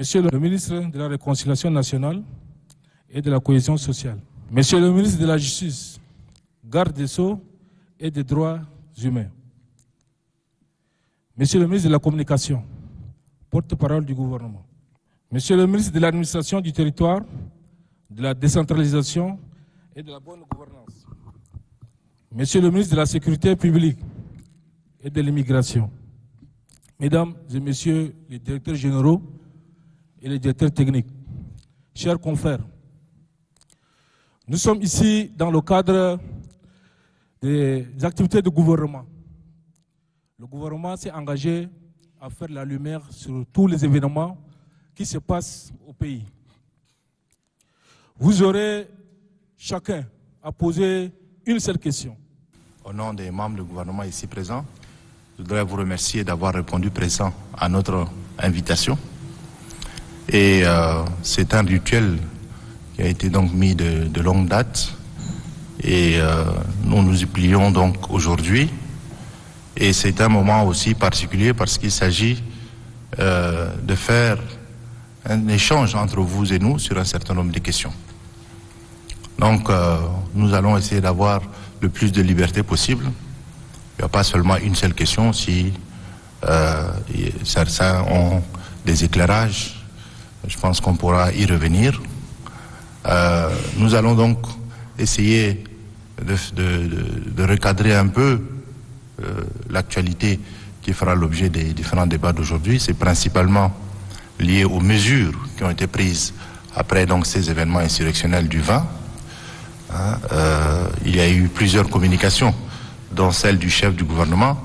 Monsieur le ministre de la Réconciliation nationale et de la cohésion sociale, Monsieur le ministre de la Justice, garde des Sceaux et des droits humains, Monsieur le ministre de la Communication, porte-parole du gouvernement, Monsieur le ministre de l'Administration du territoire, de la décentralisation et de la bonne gouvernance, Monsieur le ministre de la Sécurité publique et de l'immigration, Mesdames et Messieurs les directeurs généraux et les directeurs techniques, chers confrères, nous sommes ici dans le cadre des activités de gouvernement. Le gouvernement s'est engagé à faire la lumière sur tous les événements qui se passent au pays. Vous aurez chacun à poser une seule question. Au nom des membres du gouvernement ici présents, je voudrais vous remercier d'avoir répondu présent à notre invitation. Et c'est un rituel qui a été donc mis de longue date. Et nous nous y plions donc aujourd'hui. Et c'est un moment aussi particulier parce qu'il s'agit de faire un échange entre vous et nous sur un certain nombre de questions. Donc nous allons essayer d'avoir le plus de liberté possible. Il n'y a pas seulement une seule question. Si certains ont des éclairages, je pense qu'on pourra y revenir. Nous allons donc essayer de recadrer un peu l'actualité qui fera l'objet des différents débats d'aujourd'hui. C'est principalement lié aux mesures qui ont été prises après donc ces événements insurrectionnels du 20. Il y a eu plusieurs communications, dont celle du chef du gouvernement.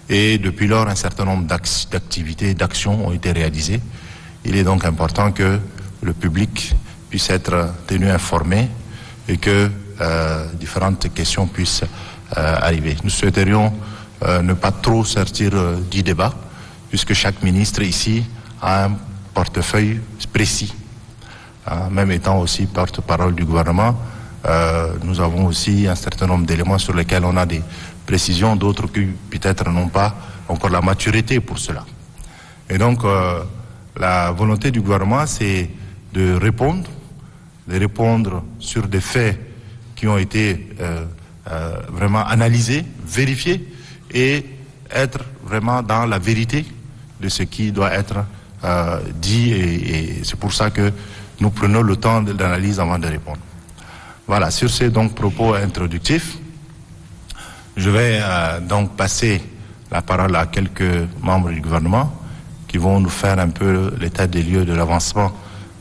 Et depuis lors, un certain nombre d'activités, d'actions ont été réalisées. Il est donc important que le public puisse être tenu informé et que différentes questions puissent arriver. Nous souhaiterions ne pas trop sortir du débat, puisque chaque ministre ici a un portefeuille précis. Même étant aussi porte-parole du gouvernement, nous avons aussi un certain nombre d'éléments sur lesquels on a des précisions, d'autres qui peut-être n'ont pas encore la maturité pour cela. Et donc, la volonté du gouvernement, c'est de répondre sur des faits qui ont été vraiment analysés, vérifiés, et être vraiment dans la vérité de ce qui doit être dit. Et c'est pour ça que nous prenons le temps de l'analyse avant de répondre. Voilà, sur ces donc propos introductifs, je vais donc passer la parole à quelques membres du gouvernement qui vont nous faire un peu l'état des lieux de l'avancement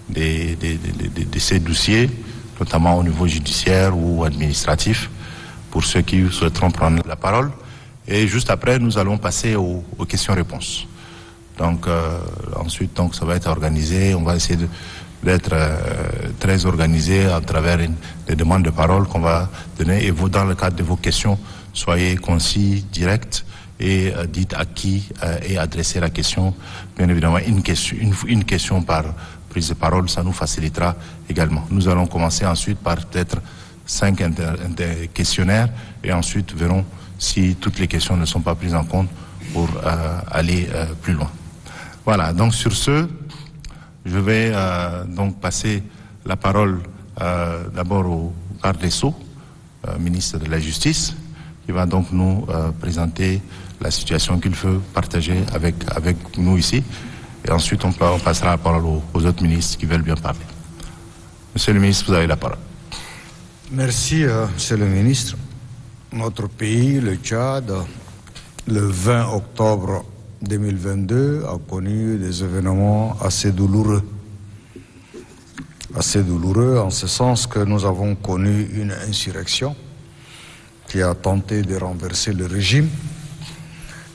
de ces dossiers, notamment au niveau judiciaire ou administratif, pour ceux qui souhaiteront prendre la parole. Et juste après, nous allons passer aux questions-réponses. Donc ensuite, donc, ça va être organisé, on va essayer d'être très organisé à travers des demandes de parole qu'on va donner. Et vous, dans le cadre de vos questions, soyez concis, directs, et dites à qui est adressée la question. Bien évidemment, une question par prise de parole, ça nous facilitera également. Nous allons commencer ensuite par peut-être 5 questionnaires, et ensuite verrons si toutes les questions ne sont pas prises en compte pour aller plus loin. Voilà, donc sur ce, je vais donc passer la parole d'abord au garde des Sceaux, ministre de la Justice, qui va donc nous présenter la situation qu'il veut partager avec nous ici. Et ensuite, on passera la parole aux autres ministres qui veulent bien parler. Monsieur le ministre, vous avez la parole. Merci, monsieur le ministre. Notre pays, le Tchad, le 20 octobre 2022, a connu des événements assez douloureux. Assez douloureux en ce sens que nous avons connu une insurrection qui a tenté de renverser le régime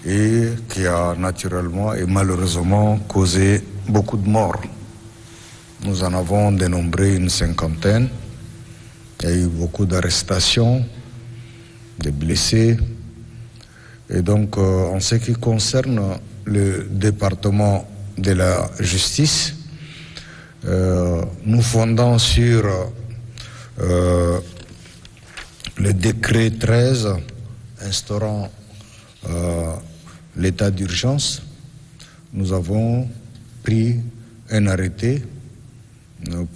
et qui a naturellement et malheureusement causé beaucoup de morts. Nous en avons dénombré une 50aine. Il y a eu beaucoup d'arrestations, de blessés. Et donc, en ce qui concerne le département de la justice, nous fondons sur le décret 13 instaurant l'état d'urgence. Nous avons pris un arrêté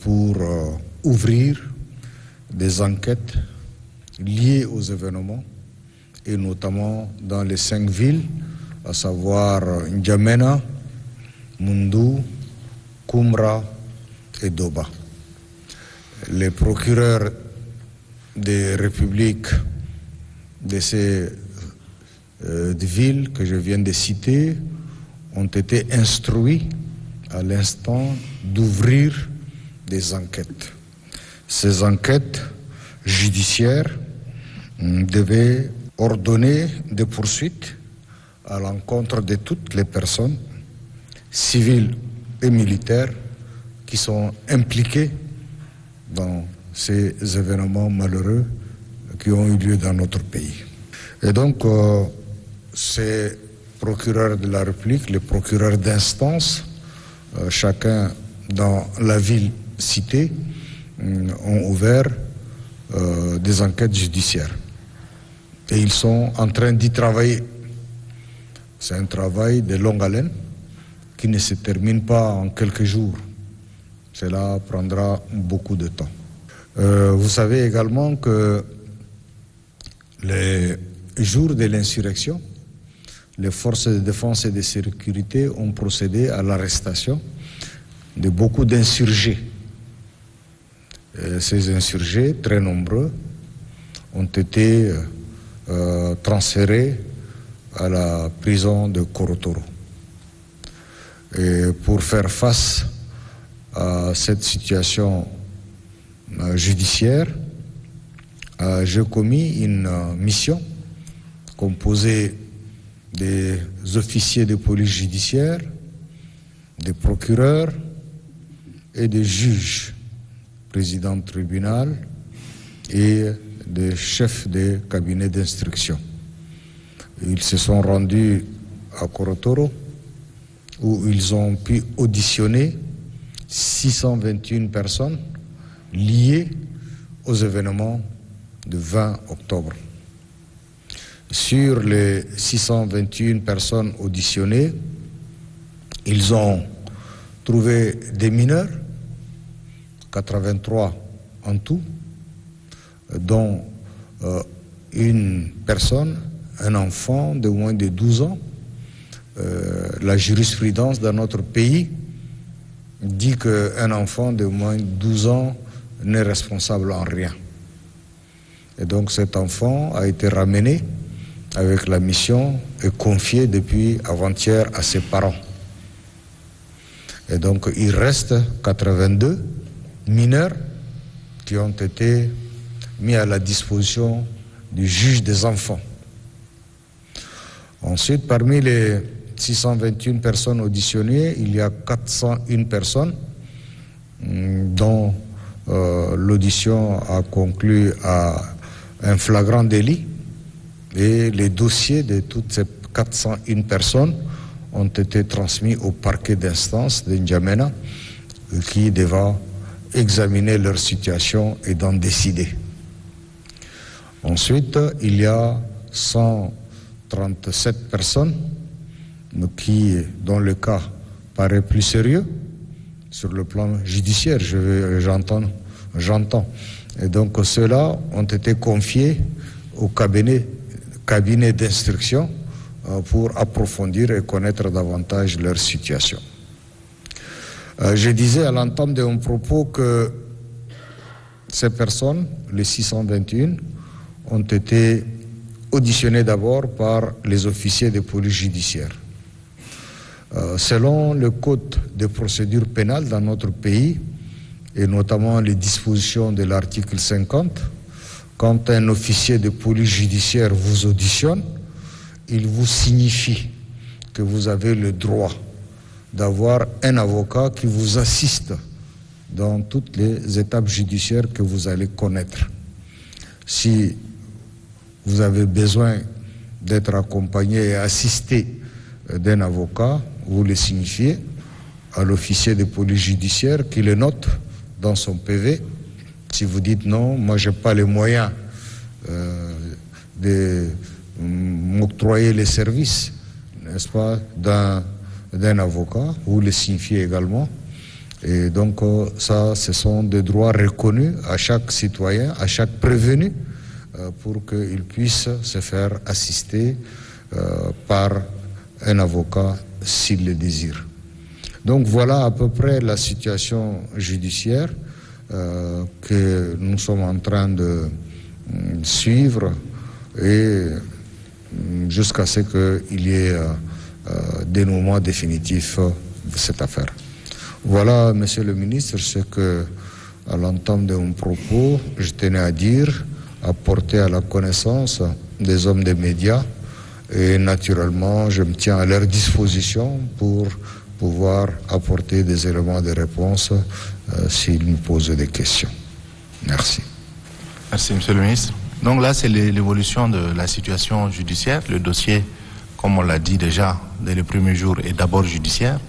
pour ouvrir des enquêtes liées aux événements, et notamment dans les 5 villes, à savoir N'Djamena, Moundou, Koumra et Doba. Les procureurs des républiques de ces villes que je viens de citer ont été instruits à l'instant d'ouvrir des enquêtes. Ces enquêtes judiciaires devaient ordonner des poursuites à l'encontre de toutes les personnes civiles et militaires qui sont impliquées dans ces événements malheureux qui ont eu lieu dans notre pays. Et donc, ces procureurs de la République, les procureurs d'instance, chacun dans la ville citée, ont ouvert des enquêtes judiciaires. Et ils sont en train d'y travailler. C'est un travail de longue haleine qui ne se termine pas en quelques jours. Cela prendra beaucoup de temps. Vous savez également que les jours de l'insurrection, les forces de défense et de sécurité ont procédé à l'arrestation de beaucoup d'insurgés. Ces insurgés, très nombreux, ont été transférés à la prison de Korotoro. Et pour faire face à cette situation judiciaire, j'ai commis une mission composée des officiers de police judiciaire, des procureurs et des juges, présidents de tribunal et des chefs de cabinet d'instruction. Ils se sont rendus à Korotoro où ils ont pu auditionner 621 personnes liées aux événements du 20 octobre. Sur les 621 personnes auditionnées, ils ont trouvé des mineurs, 83 en tout, dont une personne, un enfant de moins de 12 ans. La jurisprudence dans notre pays dit qu'un enfant de moins de 12 ans n'est responsable en rien. Et donc cet enfant a été ramené avec la mission et confié depuis avant-hier à ses parents. Et donc il reste 82 mineurs qui ont été mis à la disposition du juge des enfants. Ensuite, parmi les 621 personnes auditionnées, il y a 401 personnes dont l'audition a conclu à un flagrant délit, et les dossiers de toutes ces 401 personnes ont été transmis au parquet d'instance de N'Djamena qui devra examiner leur situation et d'en décider. Ensuite, il y a 137 personnes dont le cas paraît plus sérieux sur le plan judiciaire, j'entends. Et donc ceux-là ont été confiés au cabinet d'instruction pour approfondir et connaître davantage leur situation. Je disais à l'entame de mon propos que ces personnes, les 621, ont été auditionnées d'abord par les officiers de police judiciaire. Selon le code de procédure pénale dans notre pays, et notamment les dispositions de l'article 50, quand un officier de police judiciaire vous auditionne, il vous signifie que vous avez le droit d'avoir un avocat qui vous assiste dans toutes les étapes judiciaires que vous allez connaître. Si vous avez besoin d'être accompagné et assisté d'un avocat, vous le signifiez à l'officier de police judiciaire qui le note dans son PV. Si vous dites non, moi je n'ai pas les moyens de m'octroyer les services, n'est-ce pas, d'un avocat, vous le signifiez également Et donc ça, ce sont des droits reconnus à chaque citoyen, à chaque prévenu, pour qu'il puisse se faire assister par un avocat s'il le désire. Donc voilà à peu près la situation judiciaire que nous sommes en train de suivre et jusqu'à ce qu'il y ait dénouement définitif de cette affaire. Voilà, Monsieur le ministre, ce que, à l'entame de mon propos, je tenais à dire, à porter à la connaissance des hommes des médias, et naturellement, je me tiens à leur disposition pour pouvoir apporter des éléments de réponse s'ils me posent des questions. Merci. Merci, Monsieur le ministre. Donc là, c'est l'évolution de la situation judiciaire. Le dossier, comme on l'a dit déjà dès les premiers jours, est d'abord judiciaire.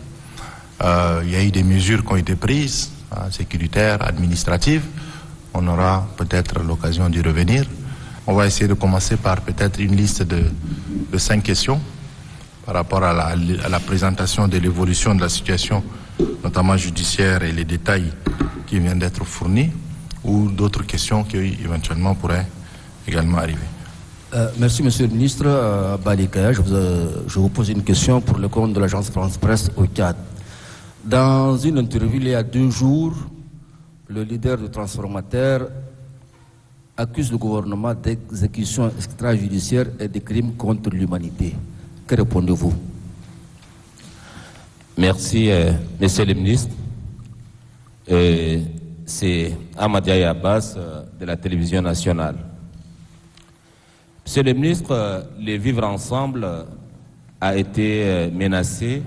Il y a eu des mesures qui ont été prises, sécuritaires, administratives. On aura peut-être l'occasion d'y revenir. On va essayer de commencer par peut-être une liste de 5 questions par rapport à la présentation de l'évolution de la situation, notamment judiciaire, et les détails qui viennent d'être fournis, ou d'autres questions qui éventuellement pourraient également arriver. Merci, Monsieur le ministre. Balikaya, je vous pose une question pour le compte de l'agence France-Presse au Tchad. Dans une interview il y a 2 jours, le leader du transformateur accuse le gouvernement d'exécution extrajudiciaire et de crimes contre l'humanité. Que répondez-vous? Merci, Monsieur le ministre. C'est Ahmadou Abbas de la télévision nationale. Monsieur le ministre, le vivre ensemble a été menacé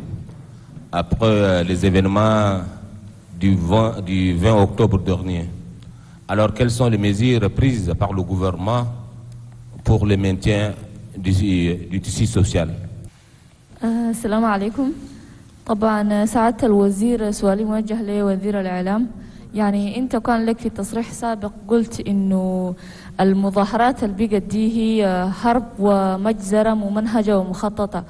après les événements du 20 octobre dernier. Alors, quelles sont les mesures prises par le gouvernement pour le maintien du tissu social? السلام عليكم. طبعا سعادة الوزير، سؤالي موجه لوزير الإعلام. يعني أنت كان لك في تصريح سابق قلت إنه المظاهرات اللي بقت دي هي حرب ومجزرة ممنهجة ومخططة،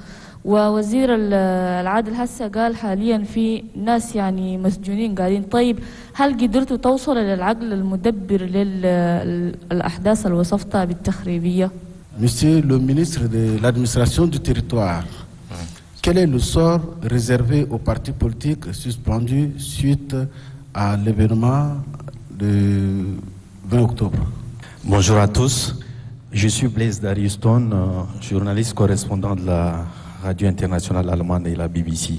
ووزير العدل هسه قال حاليا في ناس يعني مسجونين قاعدين. طيب هل قدرتوا توصلوا للعقل المدبر للأحداث اللي وصفتها بالتخريبية؟ Monsieur le ministre de l'administration du territoire, quel est le sort réservé aux partis politiques suspendus suite à l'événement du 20 octobre? Bonjour à tous, je suis Blaise Dariuston, journaliste correspondant de la radio internationale allemande et la BBC.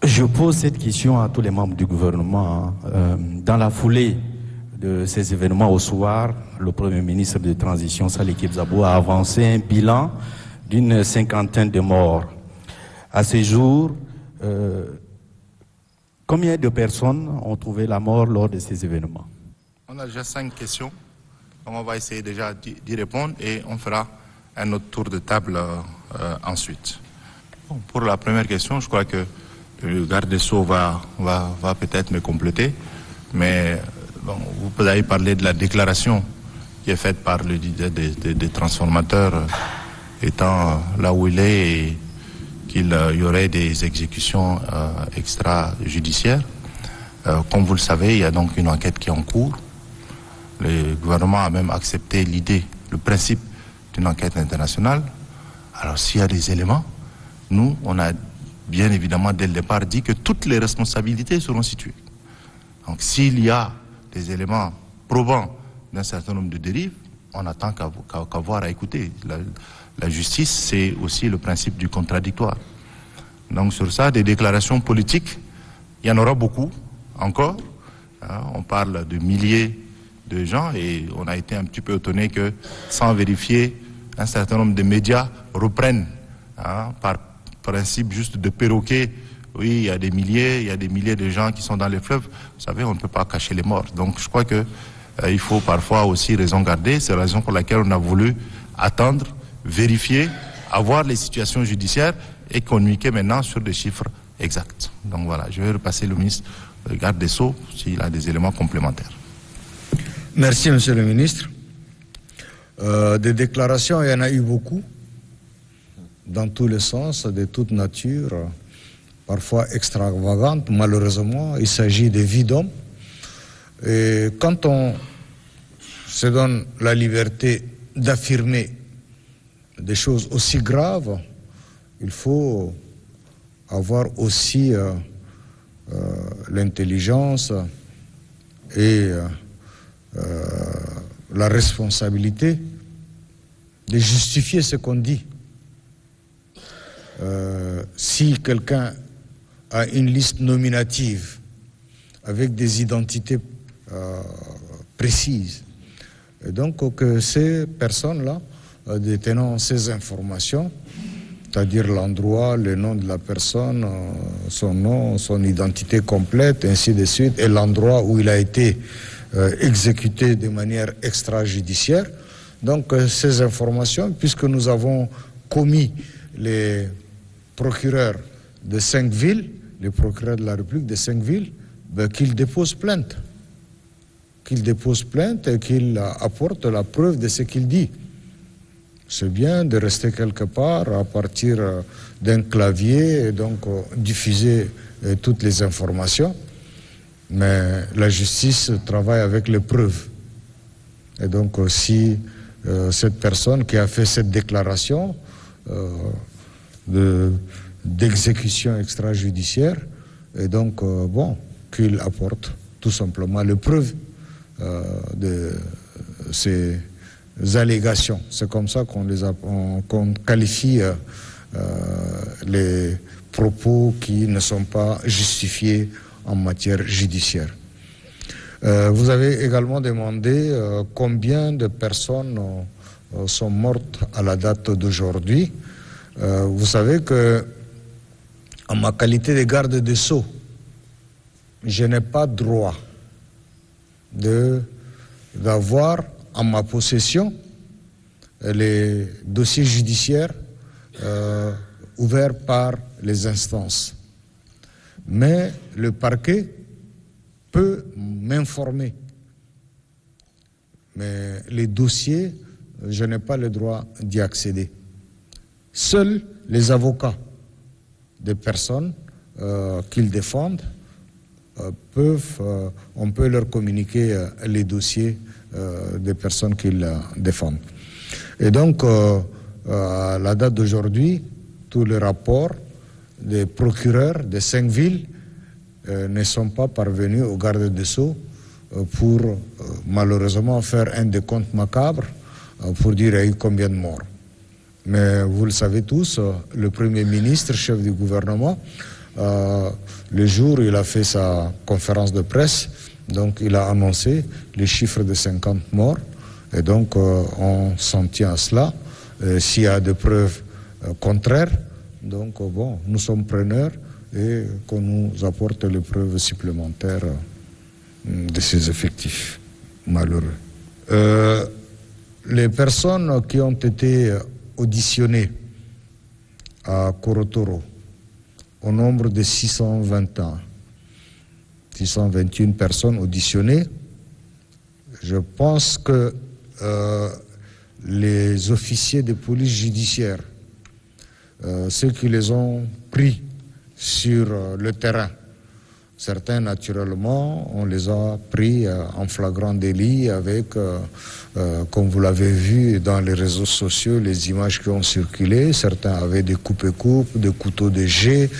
Je pose cette question à tous les membres du gouvernement. Dans la foulée de ces événements au soir, le Premier ministre de transition, Salih Kebzabou, a avancé un bilan d'une 50aine de morts. À ce jour, combien de personnes ont trouvé la mort lors de ces événements? On a déjà 5 questions, donc on va essayer déjà d'y répondre et on fera un autre tour de table ensuite. Bon, pour la première question, je crois que le garde des Sceaux va peut-être me compléter, mais bon, vous avez parlé de la déclaration qui est faite par le leader des transformateurs étant là où il est et qu'il y aurait des exécutions extrajudiciaires. Comme vous le savez, il y a donc une enquête qui est en cours. Le gouvernement a même accepté l'idée, le principe d'une enquête internationale. Alors s'il y a des éléments, nous, on a bien évidemment dès le départ dit que toutes les responsabilités seront situées. Donc s'il y a des éléments probants d'un certain nombre de dérives, on n'attend qu'à voir, à écouter. La justice, c'est aussi le principe du contradictoire. Donc sur ça, des déclarations politiques, il y en aura beaucoup encore. On parle de milliers de gens et on a été un petit peu étonné que, sans vérifier, un certain nombre de médias reprennent par principe juste de perroquet. Oui, il y a des milliers de gens qui sont dans les fleuves. Vous savez, on ne peut pas cacher les morts. Donc je crois que il faut parfois aussi raison garder. C'est la raison pour laquelle on a voulu attendre, vérifier, avoir les situations judiciaires et communiquer maintenant sur des chiffres exacts. Donc voilà, je vais repasser le ministre, le garde des Sceaux, s'il a des éléments complémentaires. Merci, Monsieur le ministre. Des déclarations, il y en a eu beaucoup, dans tous les sens, de toute nature, parfois extravagantes. Malheureusement, il s'agit de vies d'hommes. Et quand on se donne la liberté d'affirmer des choses aussi graves, il faut avoir aussi l'intelligence et la responsabilité de justifier ce qu'on dit. Si quelqu'un a une liste nominative avec des identités précises, et donc que ces personnes-là, détenant ces informations, c'est-à-dire l'endroit, le nom de la personne, son nom, son identité complète, ainsi de suite, et l'endroit où il a été exécuté de manière extrajudiciaire. Donc ces informations, puisque nous avons commis les procureurs de 5 villes, les procureurs de la République de 5 villes, qu'ils déposent plainte. Qu'ils déposent plainte et qu'ils apportent la preuve de ce qu'il dit. C'est bien de rester quelque part à partir d'un clavier et donc diffuser toutes les informations, mais la justice travaille avec les preuves. Et donc si cette personne qui a fait cette déclaration d'exécution extrajudiciaire, et donc bon, qu'il apporte tout simplement les preuves de ces allégations. C'est comme ça qu'on qualifie les propos qui ne sont pas justifiés en matière judiciaire. Vous avez également demandé combien de personnes sont mortes à la date d'aujourd'hui. Vous savez que, en ma qualité de garde des Sceaux, je n'ai pas droit d'avoir en ma possession les dossiers judiciaires ouverts par les instances. Mais le parquet peut m'informer. Mais les dossiers, je n'ai pas le droit d'y accéder. Seuls les avocats des personnes qu'ils défendent on peut leur communiquer les dossiers des personnes qu'ils défendent. Et donc, à la date d'aujourd'hui, tous les rapports des procureurs des 5 villes ne sont pas parvenus au garde des Sceaux pour malheureusement faire un décompte macabre pour dire il y a eu combien de morts. Mais vous le savez tous, le Premier ministre, chef du gouvernement, le jour où il a fait sa conférence de presse, donc il a annoncé les chiffres de 50 morts, et donc on s'en tient à cela. S'il y a des preuves contraires, donc bon, nous sommes preneurs et qu'on nous apporte les preuves supplémentaires de ces effectifs malheureux. Les personnes qui ont été auditionnées à Korotoro, au nombre de 621 personnes auditionnées, je pense que les officiers de police judiciaire, ceux qui les ont pris sur le terrain, certains naturellement, on les a pris en flagrant délit avec, comme vous l'avez vu dans les réseaux sociaux, les images qui ont circulé. Certains avaient des coupes-coupes, des couteaux de jet,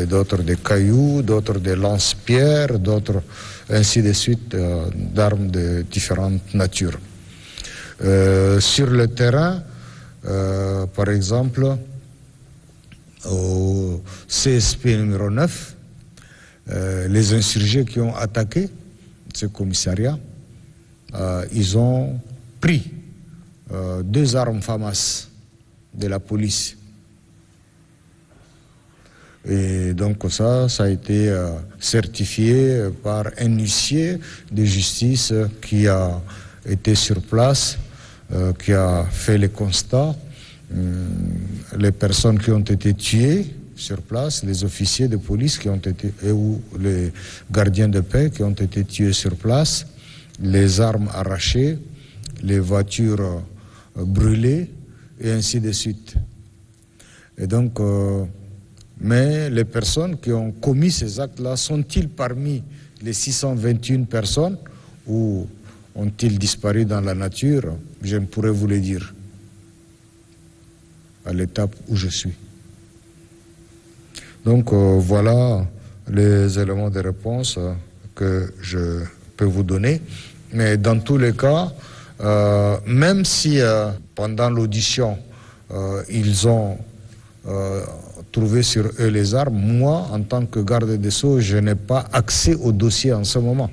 d'autres des cailloux, d'autres des lance-pierres, d'autres ainsi de suite, d'armes de différentes natures. Sur le terrain, par exemple, au CSP numéro 9, les insurgés qui ont attaqué ce commissariat, ils ont pris 2 armes FAMAS de la police. Et donc ça a été certifié par un huissier de justice qui a été sur place, qui a fait les constats. Les personnes qui ont été tuées sur place, les officiers de police qui ont été, ou les gardiens de paix qui ont été tués sur place, les armes arrachées, les voitures brûlées, et ainsi de suite. Et donc, Mais les personnes qui ont commis ces actes-là sont-ils parmi les 621 personnes ou ont-ils disparu dans la nature? Je ne pourrais vous le dire à l'étape où je suis. Donc voilà les éléments de réponse que je peux vous donner. Mais dans tous les cas, même si pendant l'audition, ils ont trouvé sur eux les armes, moi, en tant que garde des Sceaux, je n'ai pas accès au dossier en ce moment.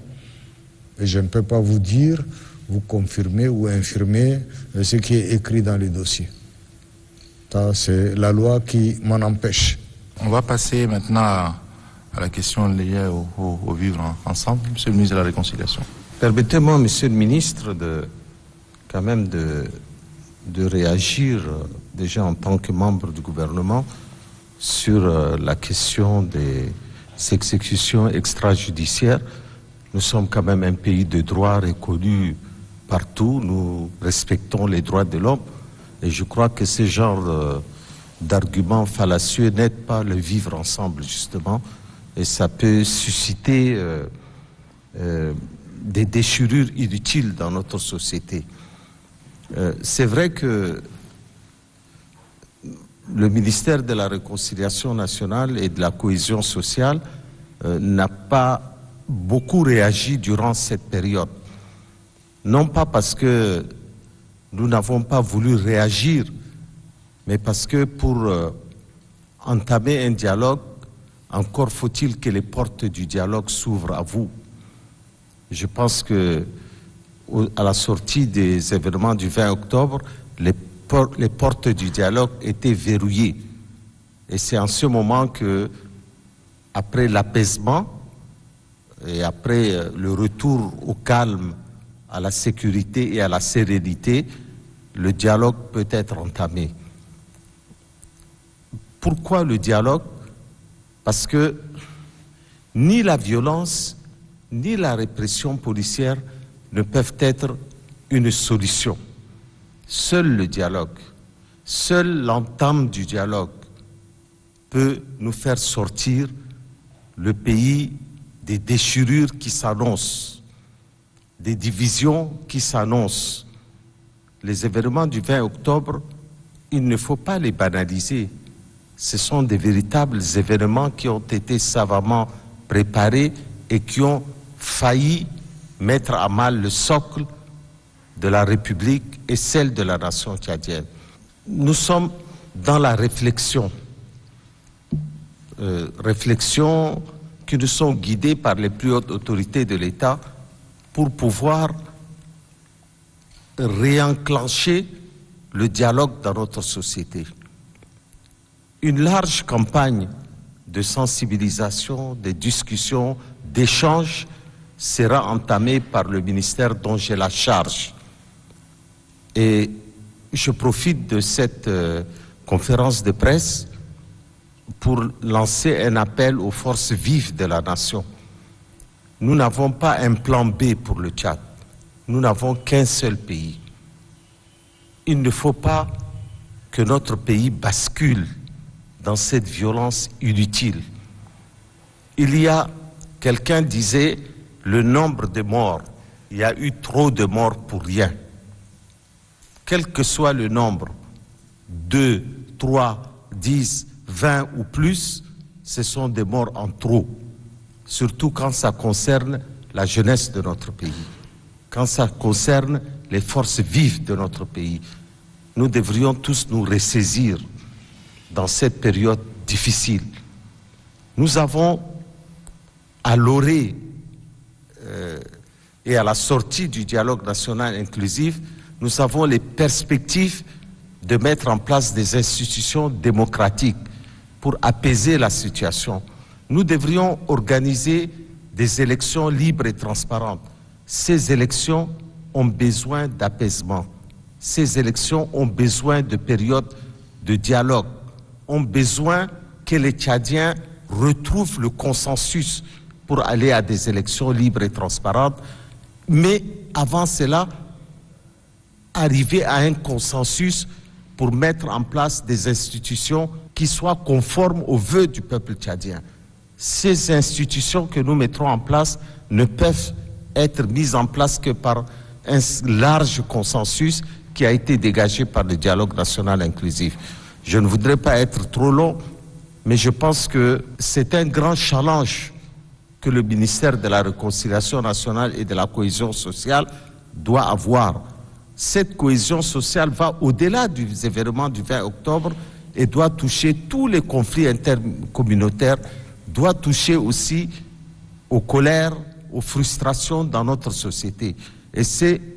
Et je ne peux pas vous dire, vous confirmer ou infirmer ce qui est écrit dans les dossiers. Ça, c'est la loi qui m'en empêche. On va passer maintenant à la question liée au vivre ensemble. Monsieur le ministre de la Réconciliation. Permettez-moi, monsieur le ministre, quand même de réagir déjà en tant que membre du gouvernement sur la question des exécutions extrajudiciaires. Nous sommes quand même un pays de droit reconnu partout. Nous respectons les droits de l'homme. Et je crois que ce genre d'arguments fallacieux n'aident pas le vivre ensemble, justement. Et ça peut susciter des déchirures inutiles dans notre société. C'est vrai que le ministère de la Réconciliation nationale et de la cohésion sociale n'a pas beaucoup réagi durant cette période. Non pas parce que nous n'avons pas voulu réagir, mais parce que pour entamer un dialogue, encore faut-il que les portes du dialogue s'ouvrent à vous. Je pense que à la sortie des événements du 20 octobre, les portes du dialogue étaient verrouillées. Et c'est en ce moment que, après l'apaisement et après le retour au calme, à la sécurité et à la sérénité, le dialogue peut être entamé. Pourquoi le dialogue? Parce que ni la violence, ni la répression policière ne peuvent être une solution. Seul le dialogue, seule l'entame du dialogue peut nous faire sortir le pays des déchirures qui s'annoncent, des divisions qui s'annoncent. Les événements du 20 octobre, il ne faut pas les banaliser. Ce sont des véritables événements qui ont été savamment préparés et qui ont failli mettre à mal le socle de la République et celle de la nation tchadienne. Nous sommes dans la réflexion. Réflexion qui nous sont guidées par les plus hautes autorités de l'État pour pouvoir réenclencher le dialogue dans notre société. Une large campagne de sensibilisation, de discussion, d'échange sera entamée par le ministère dont j'ai la charge. Et je profite de cette conférence de presse pour lancer un appel aux forces vives de la nation. Nous n'avons pas un plan B pour le Tchad. Nous n'avons qu'un seul pays. Il ne faut pas que notre pays bascule dans cette violence inutile. Il y a, quelqu'un disait, le nombre de morts. Il y a eu trop de morts pour rien. Quel que soit le nombre, 2, 3, 10, 20 ou plus, ce sont des morts en trop. Surtout quand ça concerne la jeunesse de notre pays, quand ça concerne les forces vives de notre pays. Nous devrions tous nous ressaisir dans cette période difficile. Nous avons, à l'orée et à la sortie du dialogue national inclusif, nous avons les perspectives de mettre en place des institutions démocratiques pour apaiser la situation. Nous devrions organiser des élections libres et transparentes. Ces élections ont besoin d'apaisement. Ces élections ont besoin de périodes de dialogue, ont besoin que les Tchadiens retrouvent le consensus pour aller à des élections libres et transparentes. Mais avant cela, arriver à un consensus pour mettre en place des institutions qui soit conforme aux vœux du peuple tchadien. Ces institutions que nous mettrons en place ne peuvent être mises en place que par un large consensus qui a été dégagé par le dialogue national inclusif. Je ne voudrais pas être trop long, mais je pense que c'est un grand challenge que le ministère de la Réconciliation nationale et de la cohésion sociale doit avoir. Cette cohésion sociale va au-delà des événements du 20 octobre et doit toucher tous les conflits intercommunautaires, doit toucher aussi aux colères, aux frustrations dans notre société. Et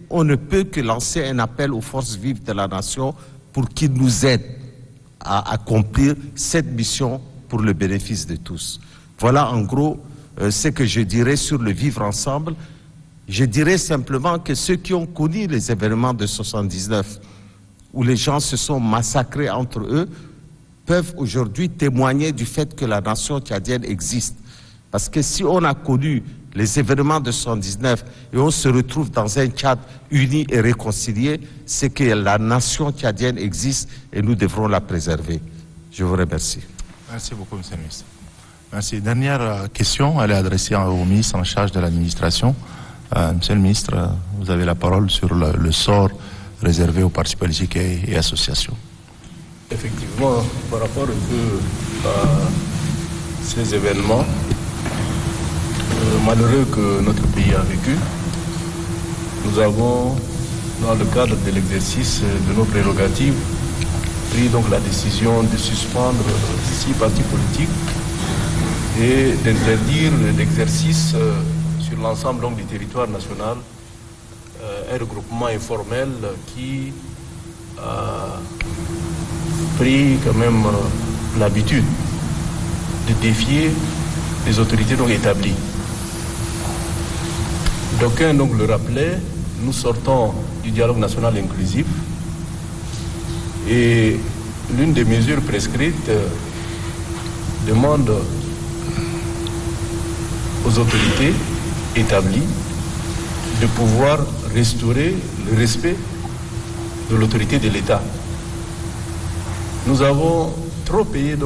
on ne peut que lancer un appel aux forces vives de la nation pour qu'ils nous aident à accomplir cette mission pour le bénéfice de tous. Voilà en gros ce que je dirais sur le vivre ensemble. Je dirais simplement que ceux qui ont connu les événements de 79, où les gens se sont massacrés entre eux, peuvent aujourd'hui témoigner du fait que la nation tchadienne existe. Parce que si on a connu les événements de 79 et on se retrouve dans un Tchad uni et réconcilié, c'est que la nation tchadienne existe et nous devrons la préserver. Je vous remercie. Merci beaucoup, M. le ministre. Merci. Dernière question, elle est adressée au ministre en charge de l'administration. Monsieur le ministre, vous avez la parole sur le sort réservé aux partis politiques et associations. Effectivement, par rapport un peu à ces événements malheureux que notre pays a vécu, nous avons, dans le cadre de l'exercice de nos prérogatives, pris donc la décision de suspendre 6 partis politiques et d'interdire l'exercice sur l'ensemble du territoire national, un regroupement informel qui a pris quand même l'habitude de défier les autorités établies. D'aucuns le rappelaient, nous sortons du dialogue national inclusif et l'une des mesures prescrites demande aux autorités établies de pouvoir restaurer le respect de l'autorité de l'État. Nous avons trop payé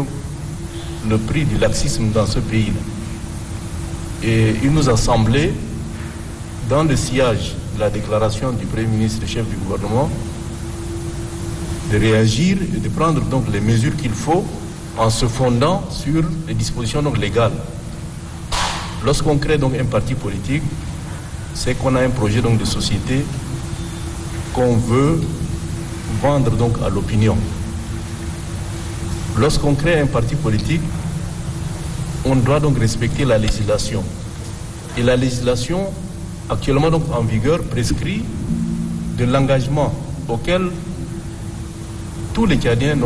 le prix du laxisme dans ce pays. Et il nous a semblé, dans le sillage de la déclaration du Premier ministre et chef du gouvernement, de réagir et de prendre les mesures qu'il faut en se fondant sur les dispositions légales. Lorsqu'on crée un parti politique, c'est qu'on a un projet de société qu'on veut vendre à l'opinion. Lorsqu'on crée un parti politique, on doit respecter la législation. Et la législation actuellement en vigueur prescrit de l'engagement auquel tous les Tchadiens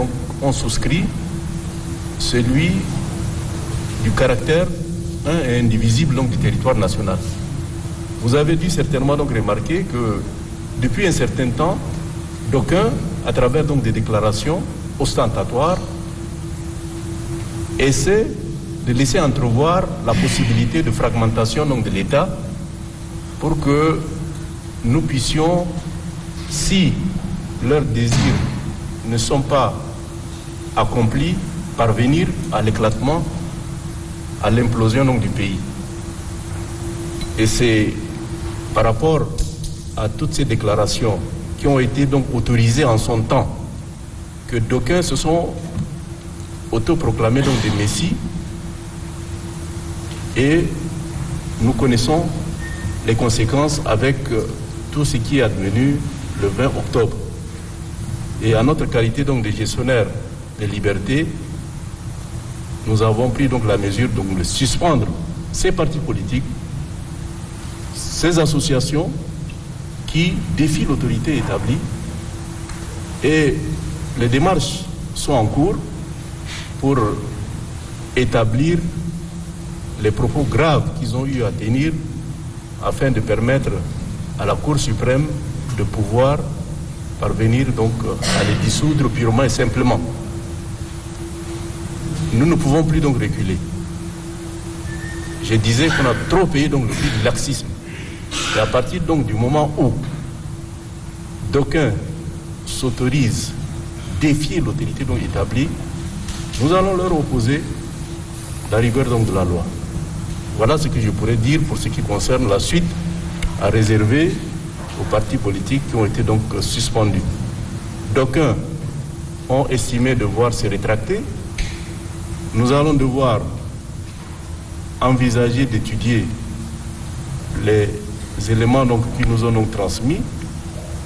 ont souscrit, celui du caractère un et indivisible du territoire national. Vous avez dû certainement remarquer que depuis un certain temps, d'aucuns, à travers des déclarations ostentatoires, essaient de laisser entrevoir la possibilité de fragmentation de l'État pour que nous puissions, si leurs désirs ne sont pas accomplis, parvenir à l'éclatement, à l'implosion du pays. Et c'est par rapport à toutes ces déclarations qui ont été autorisées en son temps que d'aucuns se sont autoproclamés des messies et nous connaissons les conséquences avec tout ce qui est advenu le 20 octobre. Et à notre qualité de gestionnaire des libertés, nous avons pris la mesure de suspendre ces partis politiques, ces associations qui défient l'autorité établie, et les démarches sont en cours pour établir les propos graves qu'ils ont eu à tenir afin de permettre à la Cour suprême de pouvoir parvenir à les dissoudre purement et simplement. Nous ne pouvons plus reculer. Je disais qu'on a trop payé le prix du laxisme. Et à partir du moment où d'aucuns s'autorisent défier l'autorité établie, Nous allons leur opposer la rigueur donc de la loi. Voilà ce que je pourrais dire pour ce qui concerne la suite à réserver aux partis politiques qui ont été donc suspendus. D'aucuns ont estimé devoir se rétracter. Nous allons devoir envisager d'étudier les éléments donc, qui nous ont donc transmis,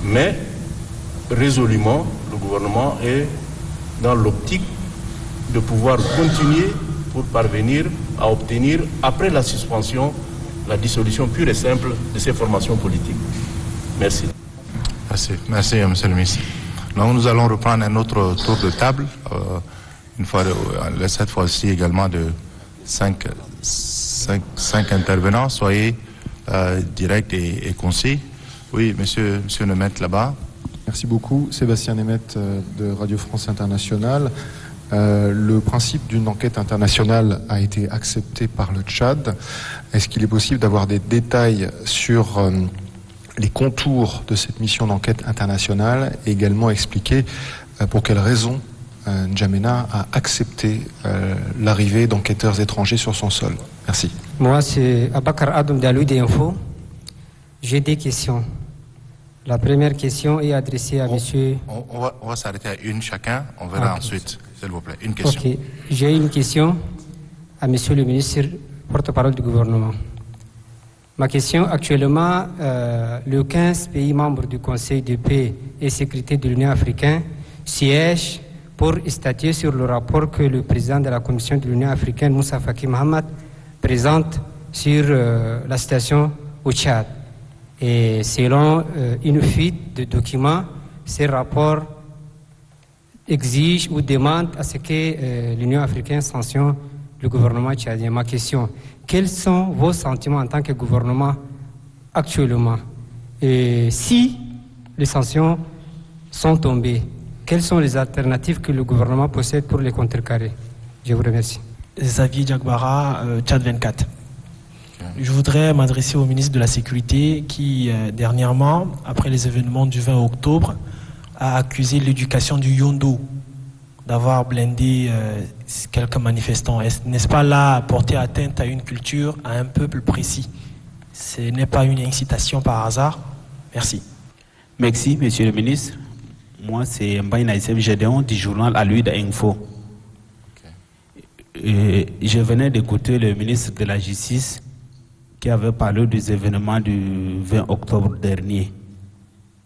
mais résolument, le gouvernement est dans l'optique de pouvoir continuer pour parvenir à obtenir, après la suspension, la dissolution pure et simple de ces formations politiques. Merci. Merci, Monsieur le ministre. Donc, nous allons reprendre un autre tour de table, cette fois-ci également de 5 intervenants. Soyez direct et concis. Oui, monsieur Nemeth, là-bas. Merci beaucoup. Sébastien Nemeth de Radio France Internationale. Le principe d'une enquête internationale a été accepté par le Tchad. Est-ce qu'il est possible d'avoir des détails sur les contours de cette mission d'enquête internationale et également expliquer pour quelles raisons N'Djamena a accepté l'arrivée d'enquêteurs étrangers sur son sol? Merci. Moi, c'est Abakar Adam Diallo d'Info. J'ai des questions. La première question est adressée à monsieur... On va s'arrêter à une chacun, on verra ensuite, s'il vous plaît. Une question. Ok, j'ai une question à monsieur le ministre, porte-parole du gouvernement. Ma question, actuellement, le 15 pays membres du Conseil de paix et sécurité de l'Union africaine siègent pour statuer sur le rapport que le président de la Commission de l'Union africaine, Moussa Faki Mahamat, présente sur la situation au Tchad. Et selon une fuite de documents, ces rapports exigent ou demandent à ce que l'Union africaine sanctionne le gouvernement tchadien. Ma question, quels sont vos sentiments en tant que gouvernement actuellement? Et si les sanctions sont tombées, quelles sont les alternatives que le gouvernement possède pour les contrecarrer? Je vous remercie. Xavier Diagbara, Tchad 24. Je voudrais m'adresser au ministre de la Sécurité qui, dernièrement, après les événements du 20 octobre, a accusé l'éducation du Yondo d'avoir blindé quelques manifestants. N'est-ce pas là porter atteinte à une culture, à un peuple précis? Ce n'est pas une incitation par hasard? Merci. Merci, monsieur le ministre. Moi, c'est Mbaye Naïsem Gédéon du journal À lui d'Info. Je venais d'écouter le ministre de la Justice qui avait parlé des événements du 20 octobre dernier.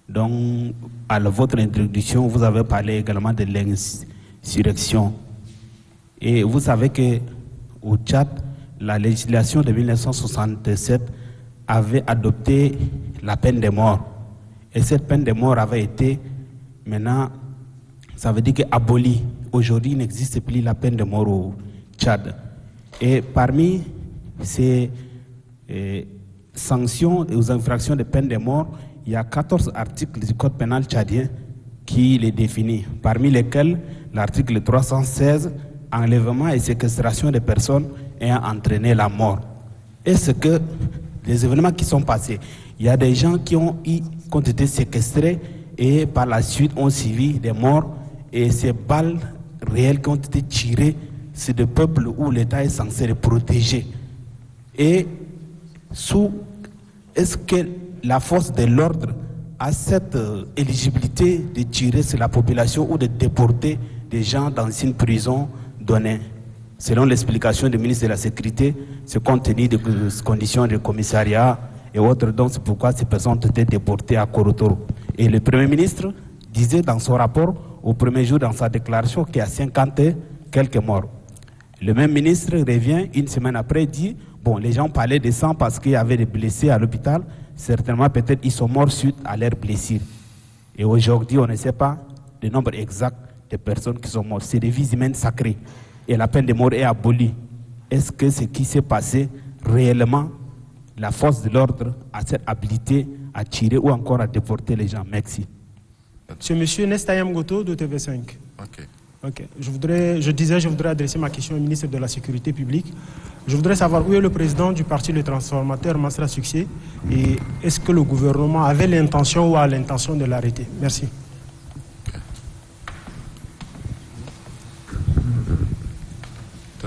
Donc, à votre introduction, vous avez parlé également de l'insurrection. Et vous savez qu'au Tchad, la législation de 1967 avait adopté la peine de mort. Et cette peine de mort avait été, maintenant, ça veut dire qu'abolie. Aujourd'hui, il n'existe plus la peine de mort au Tchad. Et parmi ces sanctions et aux infractions de peine de mort, il y a 14 articles du Code pénal tchadien qui les définissent, parmi lesquels l'article 316, enlèvement et séquestration des personnes ayant entraîné la mort. Est-ce que les événements qui sont passés, il y a des gens qui ont été séquestrés et par la suite ont suivi des morts, et ces balles réelles qui ont été tirées, c'est des peuples où l'État est censé les protéger. Et est-ce que la force de l'ordre a cette éligibilité de tirer sur la population ou de déporter des gens dans une prison donnée? Selon l'explication du ministre de la Sécurité, c'est compte tenu des conditions de commissariat et autres, donc c'est pourquoi ces personnes ont été déportées à Korotoro. Et le Premier ministre disait dans son rapport, au premier jour dans sa déclaration, qu'il y a 50 et quelques morts. Le même ministre revient une semaine après et dit, bon, les gens parlaient de sang parce qu'il y avait des blessés à l'hôpital, certainement peut-être ils sont morts suite à leurs blessures. Et aujourd'hui, on ne sait pas le nombre exact de personnes qui sont mortes. C'est des vies humaines sacrées. Et la peine de mort est abolie. Est-ce que ce qui s'est passé réellement, la force de l'ordre a cette habilité à tirer ou encore à déporter les gens? Merci. C'est monsieur Nestayam Goto de TV5. Ok. Je voudrais adresser ma question au ministre de la Sécurité publique. Je voudrais savoir où est le président du parti Le Transformateur, Masra Succès, et est-ce que le gouvernement avait l'intention ou a l'intention de l'arrêter? Merci.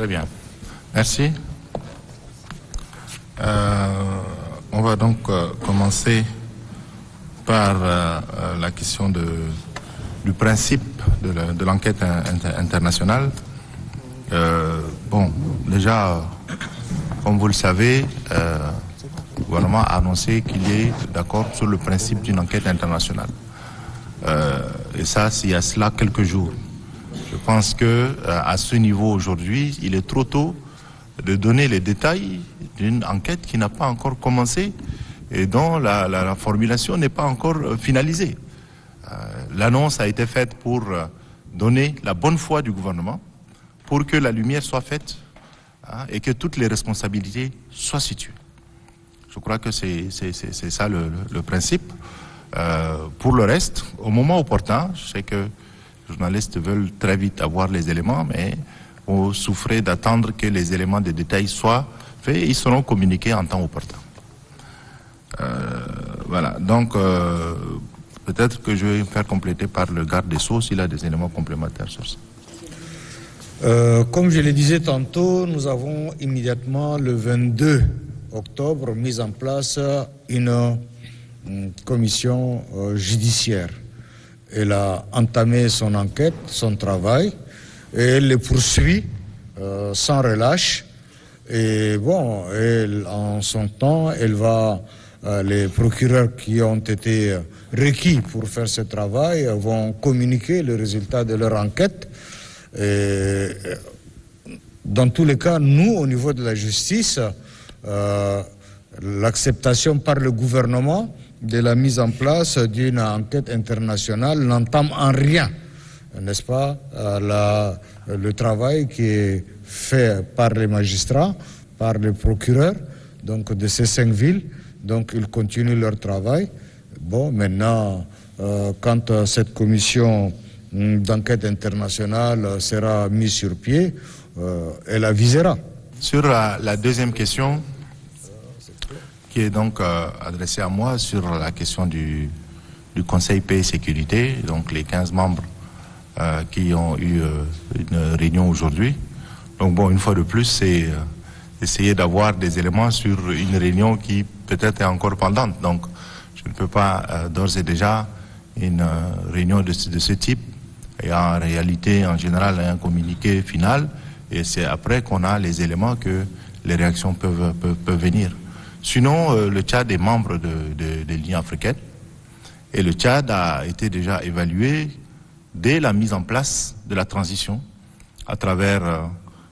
Très bien. Merci. On va donc commencer par la question du principe de l'enquête internationale. Bon, déjà, comme vous le savez, le gouvernement a annoncé qu'il est d'accord sur le principe d'une enquête internationale. Et ça, c'est il y a cela quelques jours. Je pense que à ce niveau aujourd'hui, il est trop tôt de donner les détails d'une enquête qui n'a pas encore commencé et dont la formulation n'est pas encore finalisée. L'annonce a été faite pour donner la bonne foi du gouvernement, pour que la lumière soit faite et que toutes les responsabilités soient situées. Je crois que c'est ça le principe. Pour le reste, au moment opportun, je sais que les journalistes veulent très vite avoir les éléments, mais vous souffrez d'attendre que les éléments de détail soient faits et ils seront communiqués en temps opportun. Voilà, donc peut-être que je vais me faire compléter par le garde des Sceaux s'il a des éléments complémentaires sur ça. Comme je le disais tantôt, nous avons immédiatement le 22 octobre mis en place une commission judiciaire. Elle a entamé son enquête, son travail, et elle le poursuit sans relâche. Et bon, en son temps, elle va, les procureurs qui ont été requis pour faire ce travail vont communiquer le résultat de leur enquête. Et dans tous les cas, nous, au niveau de la justice, l'acceptation par le gouvernement de la mise en place d'une enquête internationale n'entame en rien, n'est-ce pas, le travail qui est fait par les magistrats, par les procureurs, donc de ces 5 villes. Donc ils continuent leur travail. Bon, maintenant, quand cette commission d'enquête internationale sera mise sur pied, elle avisera. Sur la deuxième question, qui est donc adressée à moi, sur la question du Conseil paix et sécurité, donc les 15 membres qui ont eu une réunion aujourd'hui. Donc bon, une fois de plus, c'est essayer d'avoir des éléments sur une réunion qui peut-être est encore pendante. Donc je ne peux pas d'ores et déjà une réunion de ce type. Et en réalité, en général, un communiqué final. Et c'est après qu'on a les éléments que les réactions peuvent venir. Sinon, le Tchad est membre de l'Union africaine. Et le Tchad a été déjà évalué dès la mise en place de la transition à travers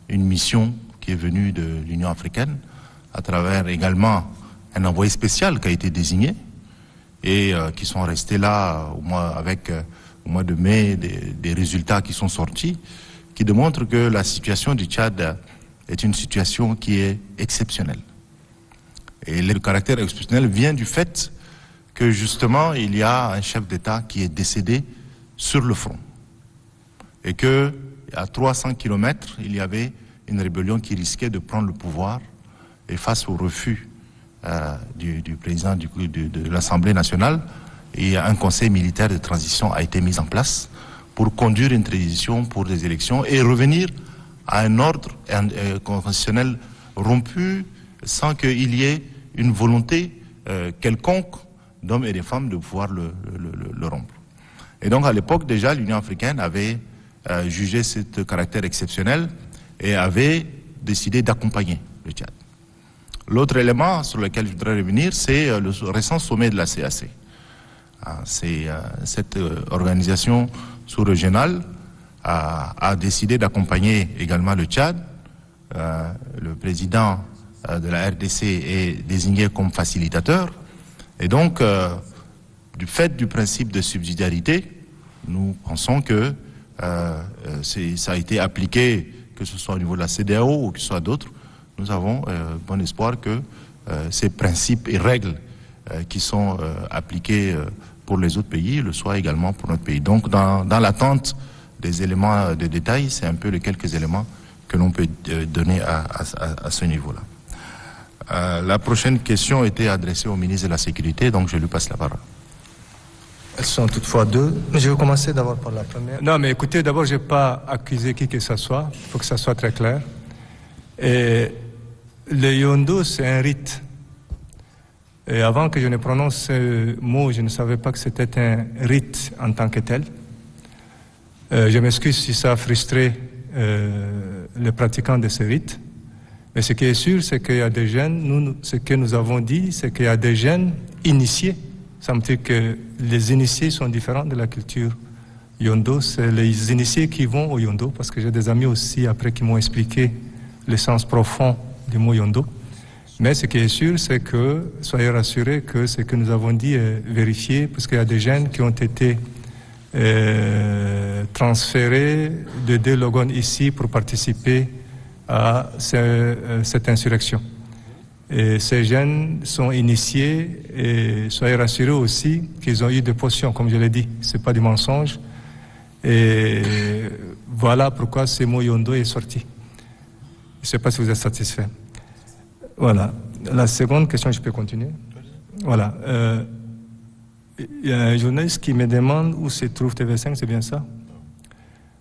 une mission qui est venue de l'Union africaine, à travers également un envoyé spécial qui a été désigné et qui sont restés là avec au mois de mai des résultats qui sont sortis, qui démontrent que la situation du Tchad est une situation qui est exceptionnelle. Et le caractère exceptionnel vient du fait que justement il y a un chef d'État qui est décédé sur le front. Et qu'à 300 km, il y avait une rébellion qui risquait de prendre le pouvoir. Et face au refus du président de l'Assemblée nationale, et un conseil militaire de transition a été mis en place pour conduire une transition pour des élections et revenir à un ordre constitutionnel rompu sans qu'il y ait une volonté quelconque d'hommes et de femmes de pouvoir le rompre. Et donc à l'époque déjà l'Union africaine avait jugé ce caractère exceptionnel et avait décidé d'accompagner le Tchad. L'autre élément sur lequel je voudrais revenir, c'est le récent sommet de la CAC. C'est cette organisation sous-régionale a décidé d'accompagner également le Tchad. Le président de la RDC est désigné comme facilitateur. Et donc, du fait du principe de subsidiarité, nous pensons que ça a été appliqué, que ce soit au niveau de la CEDEAO ou que ce soit d'autres. Nous avons bon espoir que ces principes et règles qui sont appliqués pour les autres pays le soient également pour notre pays. Donc, dans l'attente des éléments de détail, c'est un peu les quelques éléments que l'on peut donner à ce niveau-là. La prochaine question était adressée au ministre de la Sécurité, donc je lui passe la parole. Elles sont toutefois deux. Je vais commencer d'abord par la première. Non, mais écoutez, d'abord, je n'ai pas accusé qui que ce soit. Il faut que ça soit très clair. Et le yondo, c'est un rite. Et avant que je ne prononce ce mot, je ne savais pas que c'était un rite en tant que tel. Je m'excuse si ça a frustré les pratiquants de ce rite. Mais ce qui est sûr, c'est qu'il y a des jeunes, ce que nous avons dit, c'est qu'il y a des jeunes initiés. Ça me dit que les initiés sont différents de la culture yondo. C'est les initiés qui vont au yondo, parce que j'ai des amis aussi après qui m'ont expliqué le sens profond du mot yondo. Mais ce qui est sûr, c'est que, soyez rassurés que ce que nous avons dit est vérifié, parce qu'il y a des jeunes qui ont été transférés de Delogon ici pour participer à cette insurrection. Et ces jeunes sont initiés, et soyez rassurés aussi qu'ils ont eu des potions, comme je l'ai dit, ce n'est pas du mensonge. Et voilà pourquoi ce mot yondo est sorti. Je ne sais pas si vous êtes satisfait. Voilà. La seconde question, je peux continuer. Voilà. Il y a un journaliste qui me demande où se trouve TV5, c'est bien ça?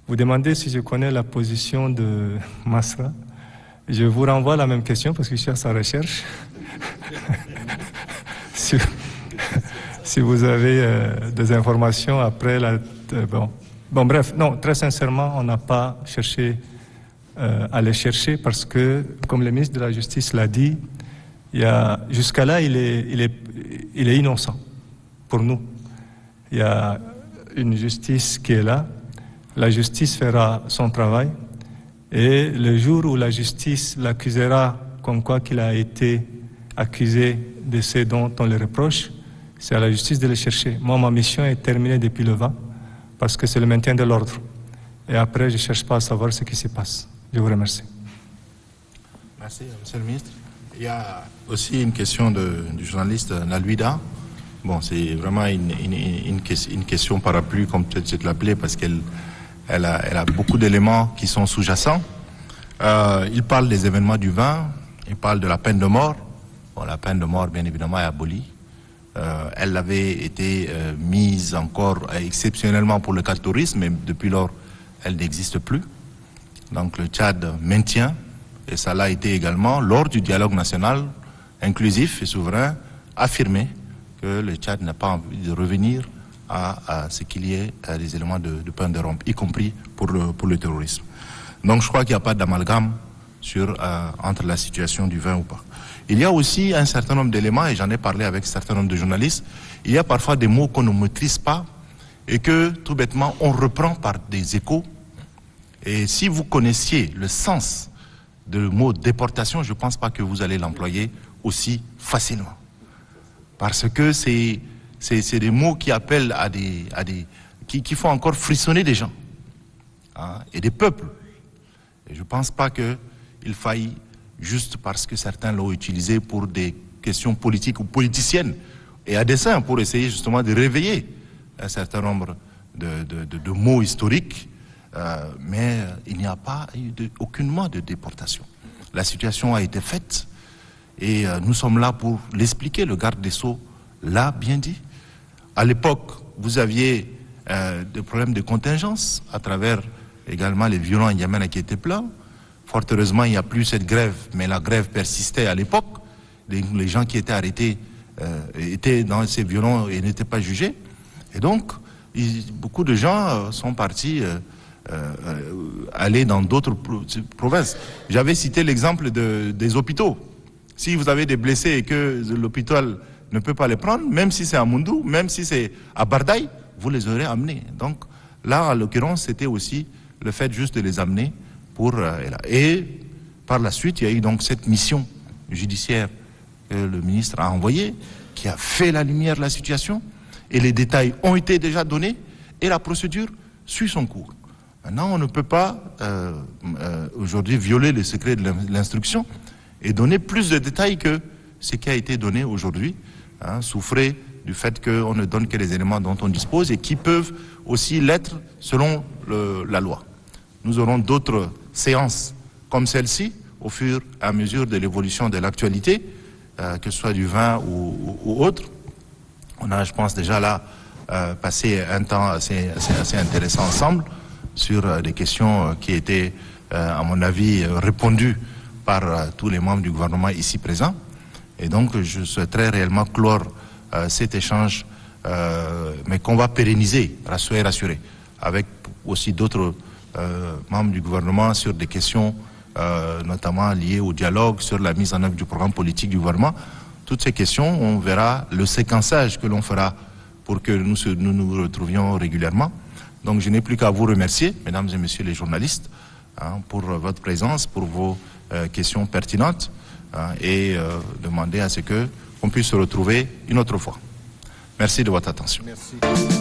Vous demandez si je connais la position de Masra. Je vous renvoie la même question parce que je suis à sa recherche. si vous avez des informations après la... Bon, bref, non, très sincèrement, on n'a pas cherché à les chercher parce que, comme le ministre de la Justice l'a dit, jusqu'à là, il est innocent pour nous. Il y a une justice qui est là. La justice fera son travail. Et le jour où la justice l'accusera comme quoi qu'il a été accusé de ce dont on le reproche, c'est à la justice de le chercher. Moi, ma mission est terminée depuis le 20 parce que c'est le maintien de l'ordre. Et après, je ne cherche pas à savoir ce qui se passe. Je vous remercie. Merci, Monsieur le Ministre. Il y a aussi une question du journaliste Naluida. Bon, c'est vraiment une question parapluie, comme peut-être je te l'appelais, parce qu'elle a beaucoup d'éléments qui sont sous-jacents. Il parle des événements du 20, il parle de la peine de mort. Bon, la peine de mort, bien évidemment, est abolie. Elle avait été mise encore exceptionnellement pour le cas de tourisme, mais depuis lors, elle n'existe plus. Donc le Tchad maintient, et ça l'a été également, lors du dialogue national inclusif et souverain, affirmé que le Tchad n'a pas envie de revenir à ce qu'il y ait des éléments de peine de mort, y compris pour le terrorisme. Donc je crois qu'il n'y a pas d'amalgame entre la situation du 20 ou pas. Il y a aussi un certain nombre d'éléments, et j'en ai parlé avec un certain nombre de journalistes, il y a parfois des mots qu'on ne maîtrise pas et que tout bêtement on reprend par des échos. Et si vous connaissiez le sens du mot déportation, je ne pense pas que vous allez l'employer aussi facilement. Parce que c'est des mots qui appellent qui font encore frissonner des gens, hein, et des peuples. Et je ne pense pas qu'il faille, juste parce que certains l'ont utilisé pour des questions politiques ou politiciennes, et à dessein pour essayer justement de réveiller un certain nombre de mots historiques, mais il n'y a pas eu aucunement de déportation. La situation a été faite et nous sommes là pour l'expliquer. Le garde des Sceaux l'a bien dit. À l'époque, vous aviez des problèmes de contingence à travers également les violents Yémen qui étaient pleins. Fort heureusement, il n'y a plus cette grève, mais la grève persistait à l'époque. Les gens qui étaient arrêtés étaient dans ces violents et n'étaient pas jugés. Et donc, beaucoup de gens sont partis aller dans d'autres provinces. J'avais cité l'exemple des hôpitaux. Si vous avez des blessés et que l'hôpital ne peut pas les prendre, même si c'est à Moundou, même si c'est à Bardaï, vous les aurez amenés. Donc là, en l'occurrence, c'était aussi le fait juste de les amener pour... et par la suite, il y a eu donc cette mission judiciaire que le ministre a envoyée, qui a fait la lumière de la situation, et les détails ont été déjà donnés, et la procédure suit son cours. Maintenant, on ne peut pas aujourd'hui violer le secret de l'instruction et donner plus de détails que ce qui a été donné aujourd'hui, hein, souffrer du fait qu'on ne donne que les éléments dont on dispose et qui peuvent aussi l'être selon la loi. Nous aurons d'autres séances comme celle-ci au fur et à mesure de l'évolution de l'actualité, que ce soit du 20 ou autre. On a, je pense, déjà là passé un temps assez intéressant ensemble sur des questions qui étaient, à mon avis, répondues par tous les membres du gouvernement ici présents. Et donc, je souhaiterais réellement clore cet échange, mais qu'on va pérenniser, rassurer, avec aussi d'autres membres du gouvernement sur des questions notamment liées au dialogue, sur la mise en œuvre du programme politique du gouvernement. Toutes ces questions, on verra le séquençage que l'on fera pour que nous retrouvions régulièrement. Donc je n'ai plus qu'à vous remercier, mesdames et messieurs les journalistes, pour votre présence, pour vos questions pertinentes, et demander à ce qu'on puisse se retrouver une autre fois. Merci de votre attention. Merci.